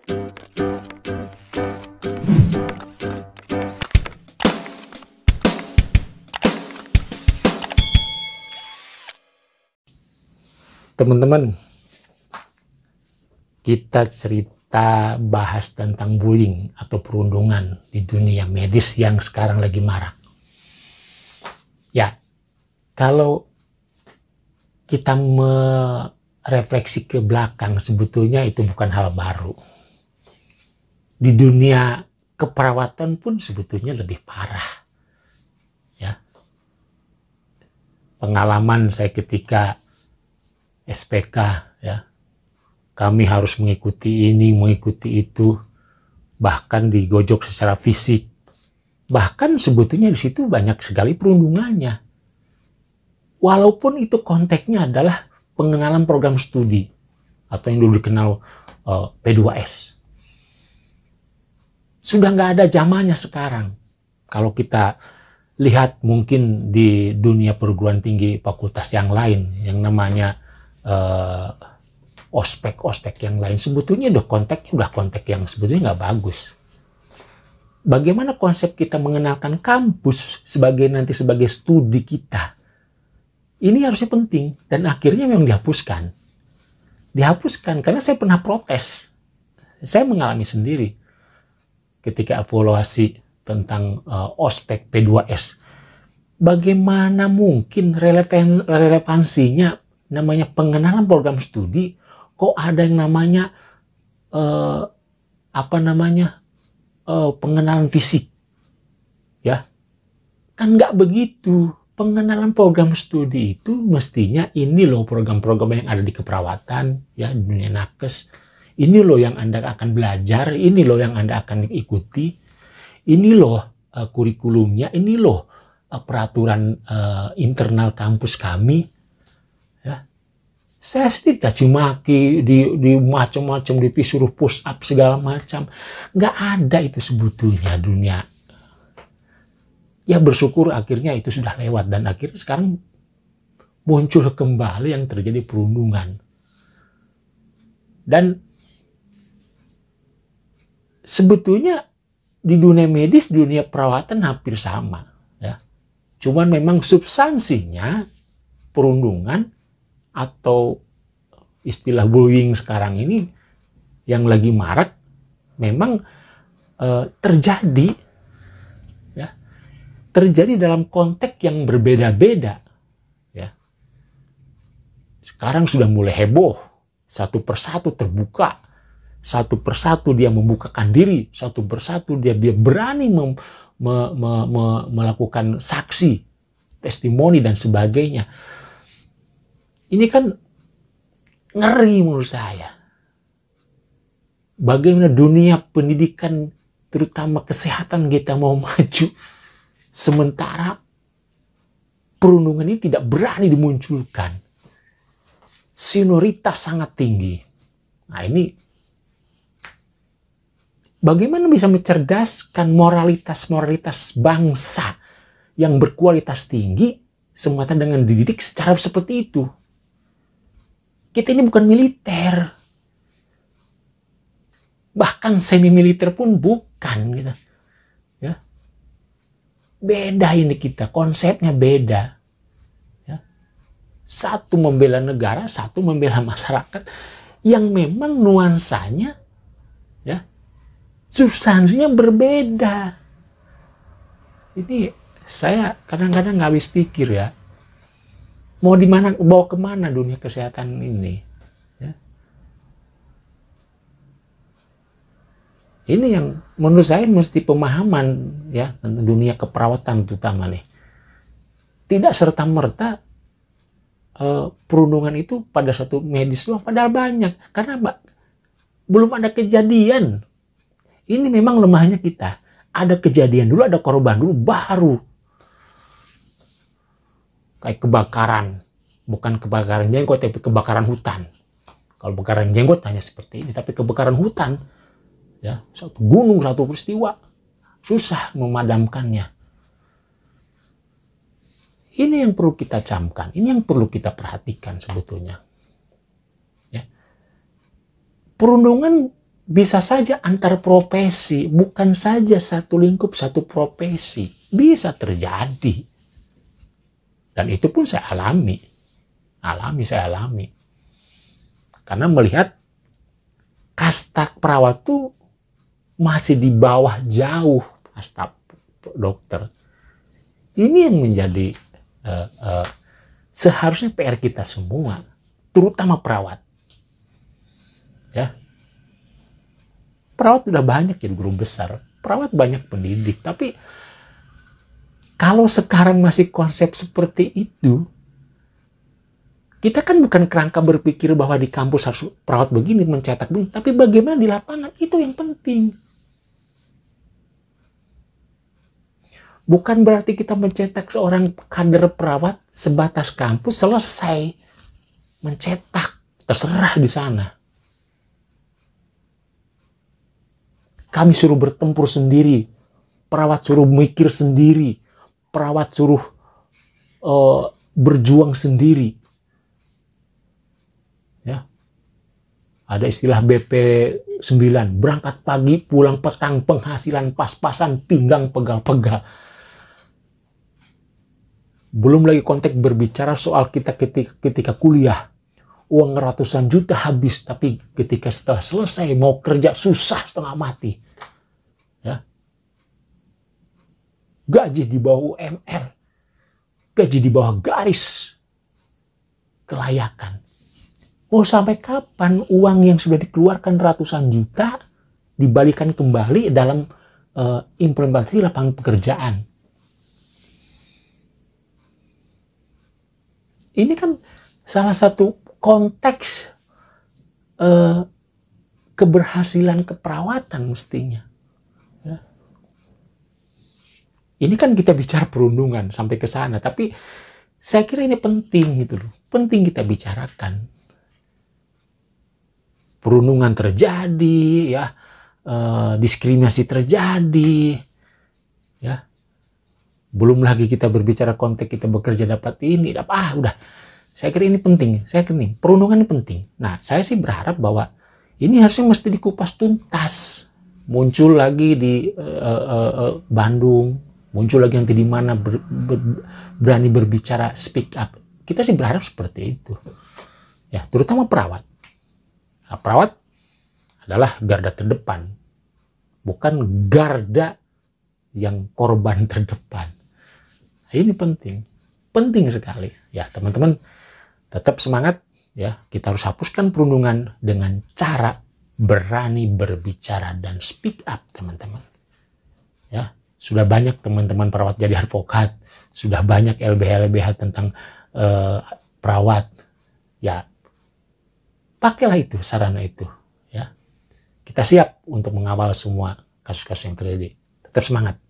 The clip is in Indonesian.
Teman-teman, kita cerita bahas tentang bullying atau perundungan di dunia medis yang sekarang lagi marak. Ya, kalau kita merefleksi ke belakang, sebetulnya itu bukan hal baru. Di dunia keperawatan pun sebetulnya lebih parah. Ya, pengalaman saya ketika SPK, ya, kami harus mengikuti ini, mengikuti itu, bahkan digojok secara fisik. Bahkan sebetulnya di situ banyak sekali perundungannya. Walaupun itu konteksnya adalah pengenalan program studi atau yang dulu dikenal P2S. Sudah nggak ada zamannya sekarang. Kalau kita lihat mungkin di dunia perguruan tinggi fakultas yang lain, yang namanya ospek yang lain, sebetulnya udah konteks yang sebetulnya nggak bagus. Bagaimana konsep kita mengenalkan kampus sebagai studi kita, ini harusnya penting, dan akhirnya memang dihapuskan karena saya pernah protes. Saya mengalami sendiri ketika evaluasi tentang ospek P2S. Bagaimana mungkin relevansinya namanya pengenalan program studi, kok ada yang namanya pengenalan fisik, ya kan nggak begitu. Pengenalan program studi itu mestinya ini loh program-program yang ada di keperawatan, ya, di dunia nakes, ini loh yang Anda akan belajar, ini loh yang Anda akan ikuti, ini loh kurikulumnya, ini loh peraturan internal kampus kami. Saya sendiri caci maki, di macam-macam, disuruh push up segala macam. Nggak ada itu sebetulnya dunia. Ya bersyukur akhirnya itu sudah lewat, dan akhirnya sekarang muncul kembali yang terjadi perundungan. Dan sebetulnya di dunia medis, dunia perawatan hampir sama, ya. Cuman memang substansinya perundungan atau istilah bullying sekarang ini yang lagi marak memang terjadi, ya, terjadi dalam konteks yang berbeda-beda, ya. Sekarang sudah mulai heboh, satu persatu terbuka, satu persatu dia membukakan diri, satu persatu dia berani melakukan saksi, testimoni dan sebagainya. Ini kan ngeri menurut saya. Bagaimana dunia pendidikan, terutama kesehatan kita mau maju, sementara perundungan ini tidak berani dimunculkan. Senioritas sangat tinggi. Nah ini bagaimana bisa mencerdaskan moralitas bangsa yang berkualitas tinggi semata dengan dididik secara seperti itu. Kita ini bukan militer, bahkan semi militer pun bukan, gitu, ya. Beda ini kita, konsepnya beda, ya. Satu membela negara, satu membela masyarakat, yang memang nuansanya, ya, substansinya berbeda. Ini saya kadang-kadang nggak habis pikir, ya. Mau di mana, bawa kemana dunia kesehatan ini? Ya. Ini yang menurut saya mesti pemahaman, ya, tentang dunia keperawatan terutama nih. Tidak serta-merta perundungan itu pada satu medis doang, padahal banyak. Karena belum ada kejadian. Ini memang lemahnya kita. Ada kejadian dulu, ada korban dulu, baru. Kayak kebakaran, bukan kebakaran jenggot, tapi kebakaran hutan. Kalau kebakaran jenggot hanya seperti ini, tapi kebakaran hutan, ya, satu gunung, satu peristiwa, susah memadamkannya. Ini yang perlu kita camkan, ini yang perlu kita perhatikan sebetulnya. Ya. Perundungan bisa saja antar profesi, bukan saja satu lingkup, satu profesi. Bisa terjadi. Dan itu pun saya alami. Saya alami. Karena melihat kasta perawat tuh masih di bawah jauh kasta dokter. Ini yang menjadi seharusnya PR kita semua, terutama perawat. Ya, perawat udah banyak jadi guru besar, perawat banyak pendidik, tapi kalau sekarang masih konsep seperti itu, kita kan bukan kerangka berpikir bahwa di kampus harus perawat begini, mencetak begini, tapi bagaimana di lapangan, itu yang penting. Bukan berarti kita mencetak seorang kader perawat sebatas kampus, selesai mencetak, terserah di sana. Kami suruh bertempur sendiri, perawat suruh mikir sendiri, perawat suruh berjuang sendiri. Ya, ada istilah BP 9, berangkat pagi, pulang petang, penghasilan pas-pasan, pinggang pegal-pegal. Belum lagi konteks berbicara soal kita ketika kuliah. Uang ratusan juta habis, tapi ketika setelah selesai mau kerja susah setengah mati. Ya. Gaji di bawah UMR. Gaji di bawah garis kelayakan. Mau sampai kapan uang yang sudah dikeluarkan ratusan juta dibalikan kembali dalam implementasi lapangan pekerjaan? Ini kan salah satu konteks keberhasilan keperawatan mestinya. Ya. Ini kan kita bicara perundungan sampai ke sana, tapi saya kira ini penting gitu loh. Penting kita bicarakan. Perundungan terjadi, ya, diskriminasi terjadi, ya. Belum lagi kita berbicara konteks kita bekerja dapat ini, udah. Saya kira ini penting, perundungan ini penting. Nah, saya sih berharap bahwa ini harusnya mesti dikupas tuntas. Muncul lagi di Bandung, muncul lagi nanti di mana berani berbicara, speak up. Kita sih berharap seperti itu. Ya, terutama perawat. Nah, perawat adalah garda terdepan, bukan garda yang korban terdepan. Nah, ini penting sekali. Ya, teman-teman tetap semangat ya. Kita harus hapuskan perundungan dengan cara berani berbicara dan speak up, teman-teman. Ya, sudah banyak teman-teman perawat jadi advokat, sudah banyak LBH tentang perawat. Ya, pakailah itu, sarana itu. Ya, kita siap untuk mengawal semua kasus-kasus yang terjadi. Tetap semangat.